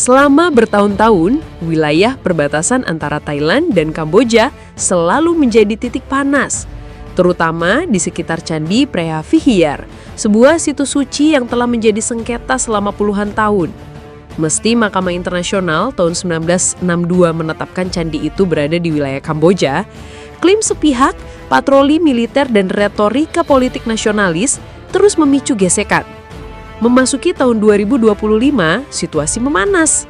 Selama bertahun-tahun, wilayah perbatasan antara Thailand dan Kamboja selalu menjadi titik panas, terutama di sekitar Candi Preah Vihear, sebuah situs suci yang telah menjadi sengketa selama puluhan tahun. Meski Mahkamah Internasional tahun 1962 menetapkan candi itu berada di wilayah Kamboja, klaim sepihak, patroli militer dan retorika politik nasionalis terus memicu gesekan. Memasuki tahun 2025, situasi memanas.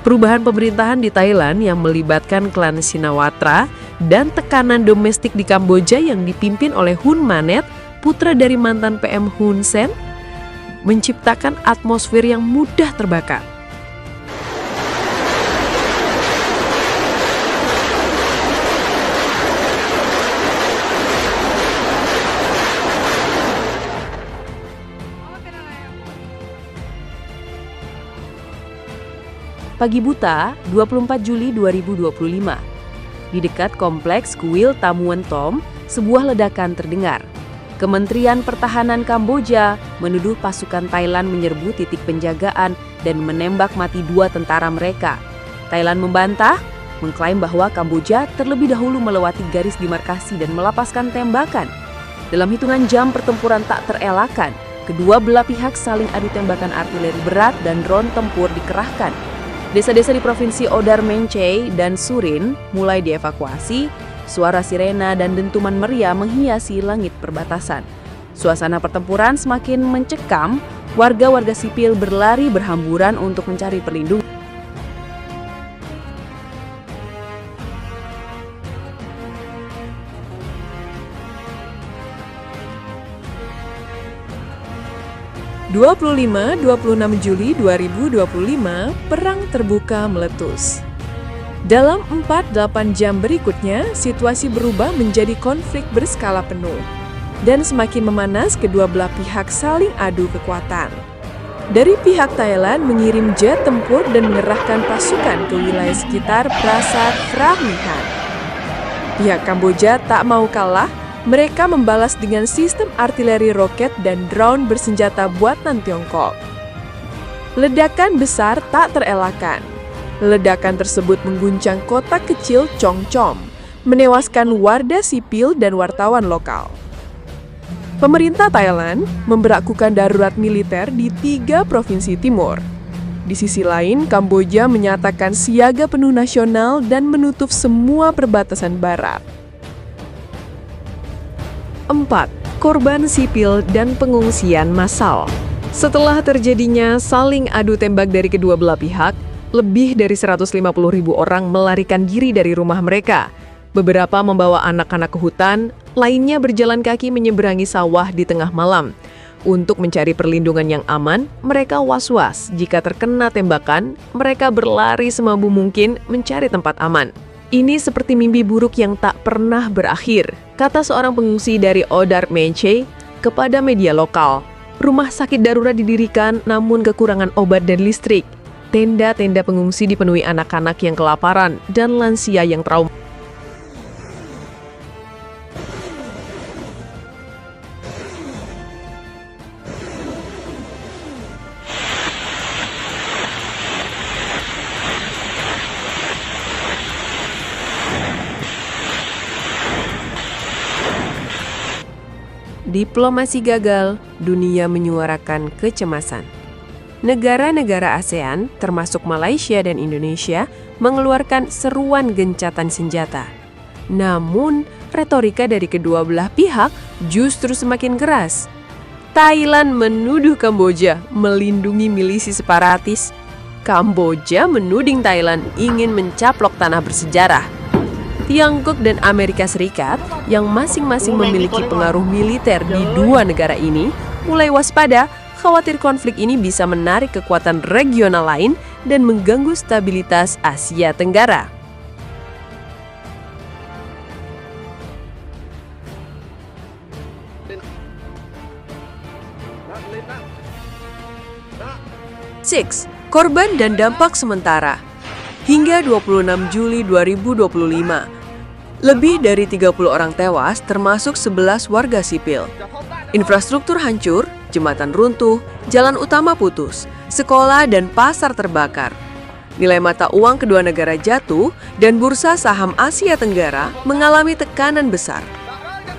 Perubahan pemerintahan di Thailand yang melibatkan klan Shinawatra dan tekanan domestik di Kamboja yang dipimpin oleh Hun Manet, putra dari mantan PM Hun Sen, menciptakan atmosfer yang mudah terbakar. Pagi buta, 24 Juli 2025. Di dekat kompleks kuil Tamuan Tom, sebuah ledakan terdengar. Kementerian Pertahanan Kamboja menuduh pasukan Thailand menyerbu titik penjagaan dan menembak mati 2 tentara mereka. Thailand membantah, mengklaim bahwa Kamboja terlebih dahulu melewati garis demarkasi dan melepaskan tembakan. Dalam hitungan jam pertempuran tak terelakkan, kedua belah pihak saling adu tembakan artileri berat dan drone tempur dikerahkan. Desa-desa di Provinsi Odar Mencey dan Surin mulai dievakuasi, suara sirena dan dentuman meriah menghiasi langit perbatasan. Suasana pertempuran semakin mencekam, warga-warga sipil berlari berhamburan untuk mencari perlindungan. (25-26 Juli 2025), perang terbuka meletus. Dalam 4-8 jam berikutnya, situasi berubah menjadi konflik berskala penuh. Dan semakin memanas, kedua belah pihak saling adu kekuatan. Dari pihak Thailand mengirim jet tempur dan mengerahkan pasukan ke wilayah sekitar Prasat Phra Vihear. Pihak Kamboja tak mau kalah. Mereka membalas dengan sistem artileri roket dan drone bersenjata buatan Tiongkok. Ledakan besar tak terelakkan. Ledakan tersebut mengguncang kota kecil Chong Chom, menewaskan warga sipil dan wartawan lokal. Pemerintah Thailand memberlakukan darurat militer di 3 provinsi timur. Di sisi lain, Kamboja menyatakan siaga penuh nasional dan menutup semua perbatasan barat. 4. Korban sipil dan pengungsian massal. Setelah terjadinya saling adu tembak dari kedua belah pihak, lebih dari 150.000 orang melarikan diri dari rumah mereka. Beberapa membawa anak-anak ke hutan, lainnya berjalan kaki menyeberangi sawah di tengah malam. Untuk mencari perlindungan yang aman, mereka was-was. Jika terkena tembakan, mereka berlari semampu mungkin mencari tempat aman. Ini seperti mimpi buruk yang tak pernah berakhir, kata seorang pengungsi dari Odar Mencey kepada media lokal. Rumah sakit darurat didirikan namun kekurangan obat dan listrik. Tenda-tenda pengungsi dipenuhi anak-anak yang kelaparan dan lansia yang trauma. Diplomasi gagal, dunia menyuarakan kecemasan. Negara-negara ASEAN, termasuk Malaysia dan Indonesia, mengeluarkan seruan gencatan senjata. Namun, retorika dari kedua belah pihak justru semakin keras. Thailand menuduh Kamboja melindungi milisi separatis. Kamboja menuding Thailand ingin mencaplok tanah bersejarah. Tiongkok dan Amerika Serikat yang masing-masing memiliki pengaruh militer di 2 negara ini mulai waspada, khawatir konflik ini bisa menarik kekuatan regional lain dan mengganggu stabilitas Asia Tenggara. Six, korban dan dampak sementara. Hingga 26 Juli 2025, lebih dari 30 orang tewas termasuk 11 warga sipil. Infrastruktur hancur, jembatan runtuh, jalan utama putus, sekolah dan pasar terbakar. Nilai mata uang kedua negara jatuh dan bursa saham Asia Tenggara mengalami tekanan besar.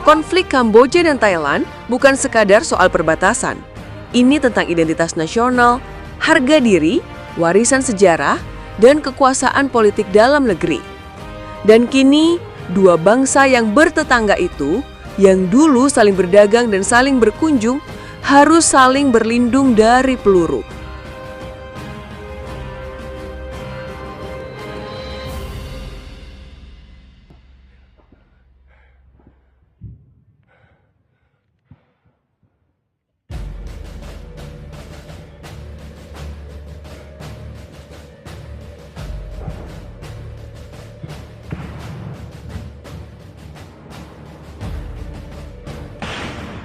Konflik Kamboja dan Thailand bukan sekadar soal perbatasan. Ini tentang identitas nasional, harga diri, warisan sejarah, dan kekuasaan politik dalam negeri. Dan kini, dua bangsa yang bertetangga itu, yang dulu saling berdagang dan saling berkunjung, harus saling berlindung dari peluru.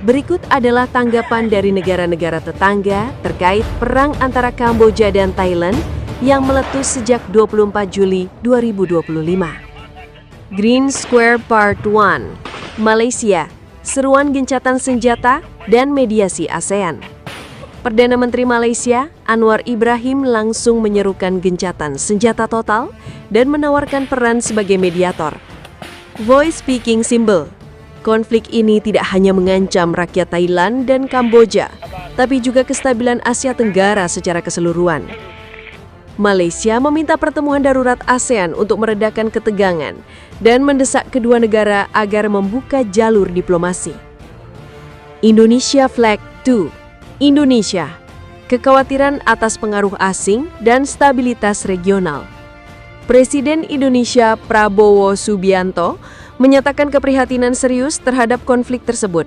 Berikut adalah tanggapan dari negara-negara tetangga terkait perang antara Kamboja dan Thailand yang meletus sejak 24 Juli 2025. Green Square Part 1, Malaysia, seruan gencatan senjata dan mediasi ASEAN. Perdana Menteri Malaysia, Anwar Ibrahim langsung menyerukan gencatan senjata total dan menawarkan peran sebagai mediator. Voice Speaking Symbol. Konflik ini tidak hanya mengancam rakyat Thailand dan Kamboja, tapi juga kestabilan Asia Tenggara secara keseluruhan. Malaysia meminta pertemuan darurat ASEAN untuk meredakan ketegangan dan mendesak kedua negara agar membuka jalur diplomasi. Indonesia Flag 2. Indonesia. Kekhawatiran atas pengaruh asing dan stabilitas regional. Presiden Indonesia Prabowo Subianto menyatakan keprihatinan serius terhadap konflik tersebut.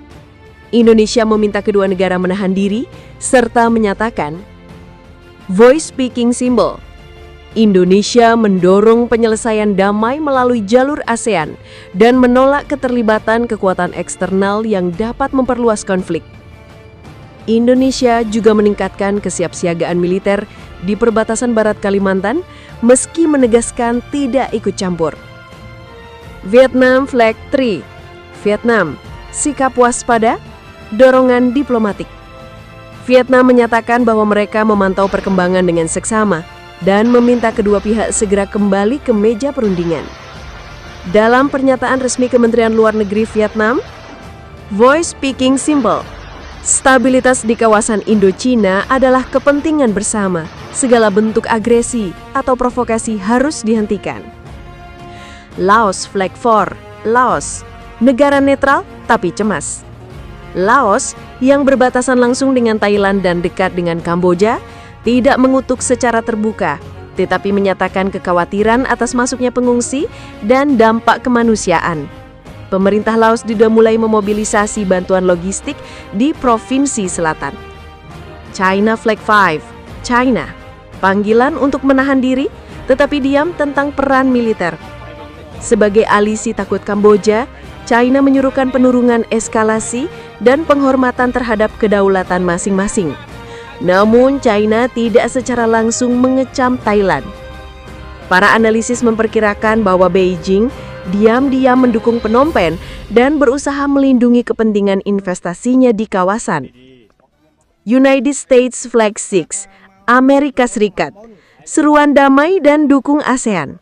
Indonesia meminta kedua negara menahan diri, serta menyatakan, Voice Speaking Symbol, Indonesia mendorong penyelesaian damai melalui jalur ASEAN dan menolak keterlibatan kekuatan eksternal yang dapat memperluas konflik. Indonesia juga meningkatkan kesiapsiagaan militer di perbatasan Barat Kalimantan, meski menegaskan tidak ikut campur. Vietnam Flag 3. Vietnam, sikap waspada, dorongan diplomatik. Vietnam menyatakan bahwa mereka memantau perkembangan dengan seksama dan meminta kedua pihak segera kembali ke meja perundingan. Dalam pernyataan resmi Kementerian Luar Negeri Vietnam, Voice Speaking Symbol, stabilitas di kawasan Indochina adalah kepentingan bersama. Segala bentuk agresi atau provokasi harus dihentikan. Laos Flag 4. Laos, negara netral tapi cemas. Laos yang berbatasan langsung dengan Thailand dan dekat dengan Kamboja tidak mengutuk secara terbuka, tetapi menyatakan kekhawatiran atas masuknya pengungsi dan dampak kemanusiaan. Pemerintah Laos sudah mulai memobilisasi bantuan logistik di provinsi selatan. China Flag 5. China, panggilan untuk menahan diri tetapi diam tentang peran militer. Sebagai alisi takut Kamboja, China menyuruhkan penurunan eskalasi dan penghormatan terhadap kedaulatan masing-masing. Namun, China tidak secara langsung mengecam Thailand. Para analisis memperkirakan bahwa Beijing diam-diam mendukung Phnom Penh dan berusaha melindungi kepentingan investasinya di kawasan. United States Flag 6, Amerika Serikat, seruan damai dan dukung ASEAN.